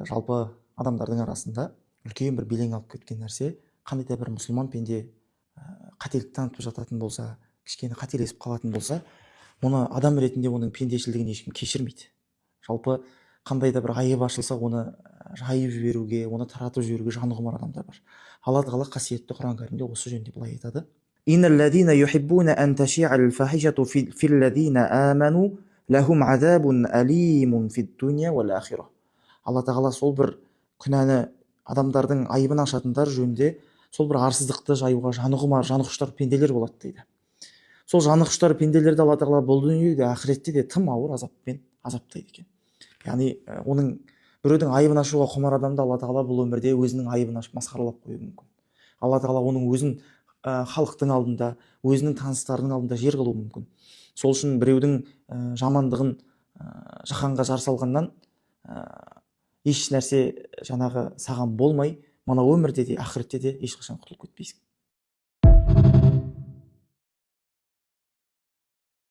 жалпы адамдардың арасында үлкен бір белең алып кеткен нәрсе, қандай да бір мұсылман пенде қателік танытып жататын болса, кішкене қателесіп қалатын болса, оны адам ретінде оның пендешілдігін ешкім кешірмейді. Жалпы қандай да бір айып ашылса, оны жайып жіберуге, оны таратып жіберуге жаны құмар адамдар бар. Алла тағала қасиетті Құран кәрімде осы жөнінде былай айтады: инналлазина юхиббуна ан таши'ал фахишату филлазина аману лахум азабун алимун фид дуния уал ахира. Алла тағала сол бір күнәні, адамдардың айыбын ашатындар жөнінде сол бір арсыздықты жаюға жаны құмар, жаны құштар пенделер болады дейді. Сол жаны құштар пенделерді Алла тағала бұл дүниеде де ақыретте де тым ауыр азаппен азаптайды екен. Яғни оның біреудің айыбын ашуға құмар адамды Алла тағала бұл өмірде өзінің айыбын ашып масқаралап қоюы мүмкін. Алла тағала оның өзін халықтың алдында, өзінің таныстарының алдында жер қылуы мүмкін. Сол үшін біреудің жамандығын жаһанға жар салғаннан еш нәрсе жаңағы саған болмай, мына өмірде де ақыретте де ешқашан құтылып кетпейсің.